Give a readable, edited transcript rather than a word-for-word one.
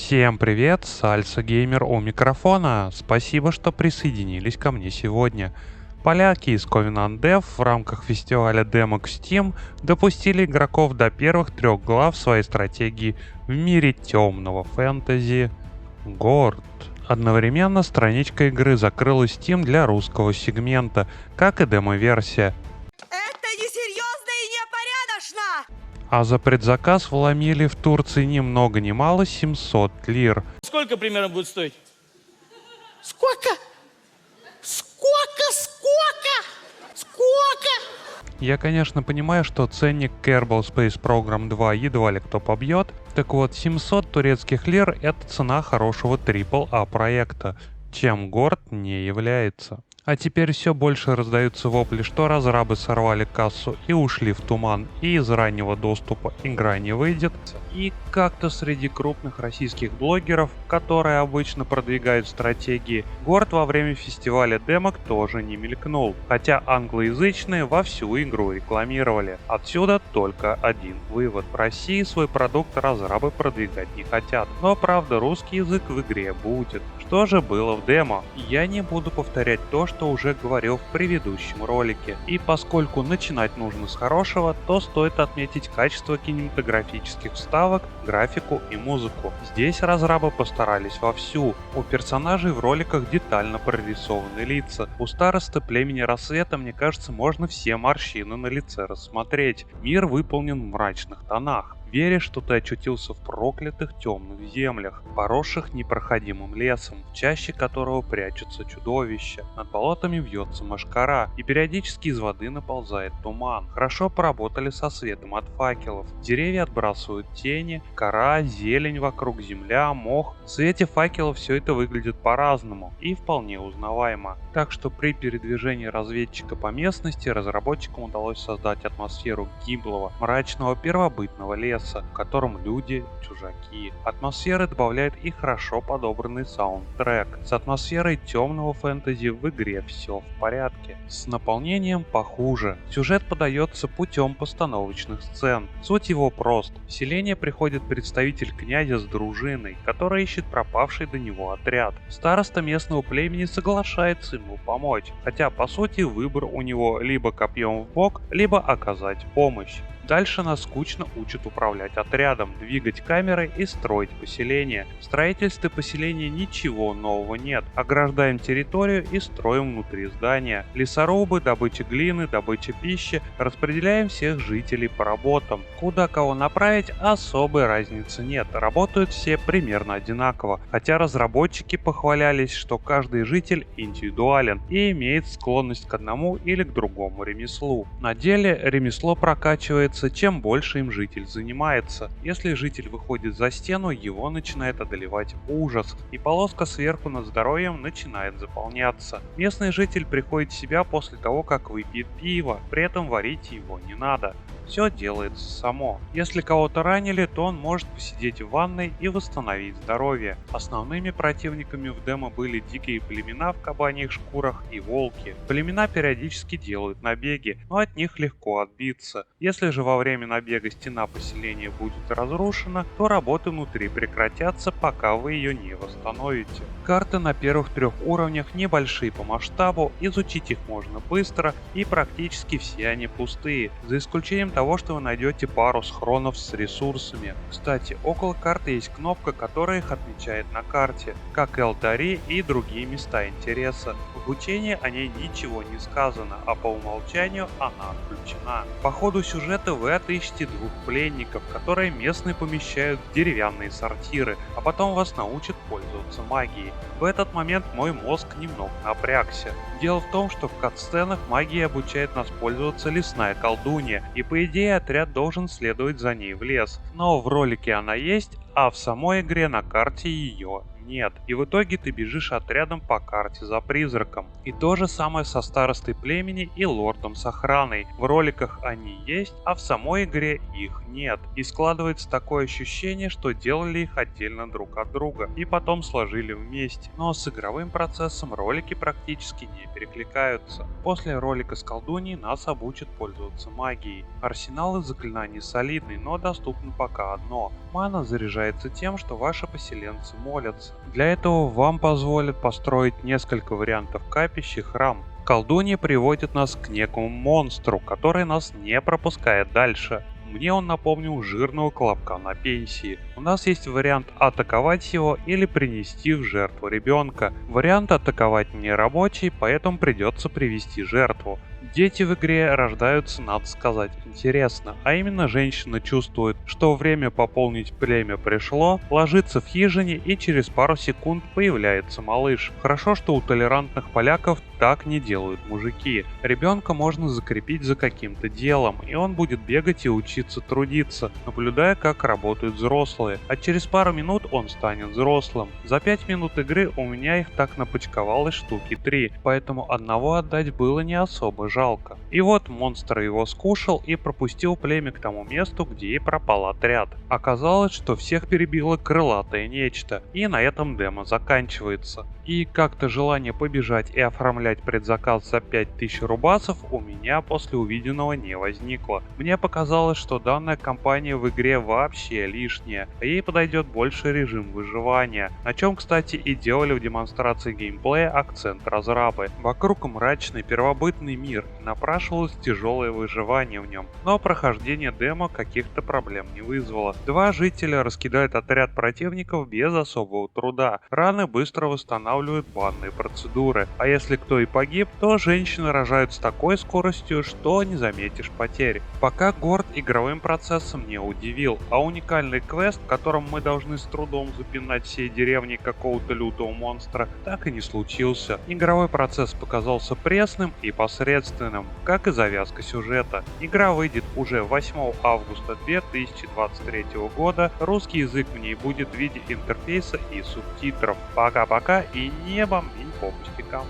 Всем привет, Сальса Геймер у микрофона. Спасибо, что присоединились ко мне сегодня. Поляки из Covenant Dev в рамках фестиваля Demok Steam допустили игроков до первых 3 глав своей стратегии в мире темного фэнтези Горд. Одновременно страничка игры закрылась Steam для русского сегмента, как и демо-версия. Это несерьезно и непорядочно! А за предзаказ вломили в Турции ни много ни мало 700 лир. Сколько примерно будет стоить? Сколько? Я, конечно, понимаю, что ценник Kerbal Space Program 2 едва ли кто побьет. Так вот, 700 турецких лир — это цена хорошего AAA проекта, чем Горд не является. А теперь все больше раздаются вопли, что разрабы сорвали кассу и ушли в туман, и из раннего доступа игра не выйдет. И как-то среди крупных российских блогеров, которые обычно продвигают стратегии, Горд во время фестиваля Demok тоже не мелькнул, хотя англоязычные во всю игру рекламировали. Отсюда только один вывод: в России свой продукт разрабы продвигать не хотят, но правда русский язык в игре будет. Что же было в демо? Я не буду повторять то, что уже говорил в предыдущем ролике, и поскольку начинать нужно с хорошего, то стоит отметить качество кинематографических вставок, графику и музыку. Здесь разрабы постарались вовсю. У персонажей в роликах детально прорисованы лица. У старосты племени Рассвета, мне кажется, можно все морщины на лице рассмотреть. Мир выполнен в мрачных тонах. Веришь, что ты очутился в проклятых темных землях, поросших непроходимым лесом, в чаще которого прячутся чудовища. Над болотами вьется мошкара, и периодически из воды наползает туман. Хорошо поработали со светом от факелов. Деревья отбрасывают тени, кора, зелень вокруг, земля, мох. В свете факелов все это выглядит по-разному и вполне узнаваемо. Так что при передвижении разведчика по местности разработчикам удалось создать атмосферу гиблого, мрачного первобытного леса, в котором люди — чужаки. Атмосферы добавляет и хорошо подобранный саундтрек. С атмосферой темного фэнтези в игре все в порядке. С наполнением похуже. Сюжет подается путем постановочных сцен. Суть его прост. В селение приходит представитель князя с дружиной, который ищет пропавший до него отряд. Староста местного племени соглашается ему помочь, хотя по сути выбор у него либо копьем в бок, либо оказать помощь. Дальше нас скучно учат управлять отрядом, двигать камерой и строить поселение. В строительстве поселения ничего нового нет. Ограждаем территорию и строим внутри здания. Лесорубы, добыча глины, добыча пищи. Распределяем всех жителей по работам. Куда кого направить, особой разницы нет. Работают все примерно одинаково. Хотя разработчики похвалялись, что каждый житель индивидуален и имеет склонность к одному или к другому ремеслу. На деле ремесло прокачивается, чем больше им житель занимается. Если житель выходит за стену, его начинает одолевать ужас, и полоска сверху над здоровьем начинает заполняться. Местный житель приходит в себя после того, как выпьет пиво, при этом варить его не надо. Все делается само. Если кого-то ранили, то он может посидеть в ванной и восстановить здоровье. Основными противниками в демо были дикие племена в кабаньих шкурах и волки. Племена периодически делают набеги, но от них легко отбиться. Если же во время набега стена поселения будет разрушена, то работы внутри прекратятся, пока вы ее не восстановите. Карты на первых 3 уровнях небольшие по масштабу, изучить их можно быстро, и практически все они пустые, за исключением того, что вы найдете пару схронов с ресурсами. Кстати, около карты есть кнопка, которая их отмечает на карте, как и алтари и другие места интереса. В обучении о ней ничего не сказано, а по умолчанию она отключена. По ходу сюжета вы отыщете 2 пленников, которые местные помещают в деревянные сортиры, а потом вас научат пользоваться магией. В этот момент мой мозг немного напрягся. Дело в том, что в катсценах магией обучает нас пользоваться лесная колдунья, и по идее отряд должен следовать за ней в лес. Но в ролике она есть, а в самой игре на карте ее нет. И в итоге ты бежишь отрядом по карте за призраком. И то же самое со старостой племени и лордом с охраной. В роликах они есть, а в самой игре их нет. И складывается такое ощущение, что делали их отдельно друг от друга и потом сложили вместе. Но с игровым процессом ролики практически не перекликаются. После ролика с колдуньей нас обучат пользоваться магией. Арсенал из заклинаний солидный, но доступно пока одно. Мана заряжается тем, что ваши поселенцы молятся. Для этого вам позволят построить несколько вариантов капищ и храм. Колдунья приводит нас к некому монстру, который нас не пропускает дальше. Мне он напомнил жирного колобка на пенсии. У нас есть вариант атаковать его или принести в жертву ребенка. Вариант атаковать не рабочий, поэтому придется привести жертву. Дети в игре рождаются, надо сказать, интересно. А именно женщина чувствует, что время пополнить племя пришло, ложится в хижине и через пару секунд появляется малыш. Хорошо, что у толерантных поляков так не делают мужики. Ребенка можно закрепить за каким-то делом, и он будет бегать и учиться трудиться, наблюдая, как работают взрослые. А через пару минут он станет взрослым. За 5 минут игры у меня их так напочковалось штуки 3, поэтому одного отдать было не особо жалко. И вот монстр его скушал и пропустил племя к тому месту, где и пропал отряд. Оказалось, что всех перебило крылатое нечто, и на этом демо заканчивается. И как-то желание побежать и оформлять предзаказ за 5000 рубасов у меня после увиденного не возникло. Мне показалось, что данная компания в игре вообще лишняя, а ей подойдет больше режим выживания, на чем, кстати, и делали в демонстрации геймплея акцент разрабы. Вокруг мрачный первобытный мир, и напрашивалось тяжелое выживание в нем, но прохождение демо каких-то проблем не вызвало. Два жителя раскидают отряд противников без особого труда, раны быстро восстанавливают банные процедуры, а если кто и погиб, то женщины рожают с такой скоростью, что не заметишь потерь. Пока Горд игровым процессом не удивил, а уникальный квест, в котором мы должны с трудом запинать всей деревни какого-то лютого монстра, так и не случился. Игровой процесс показался пресным и посредственным, как и завязка сюжета. Игра выйдет уже 8 августа 2023 года, русский язык в ней будет в виде интерфейса и субтитров. Пока-пока и не бомбить по пустякам.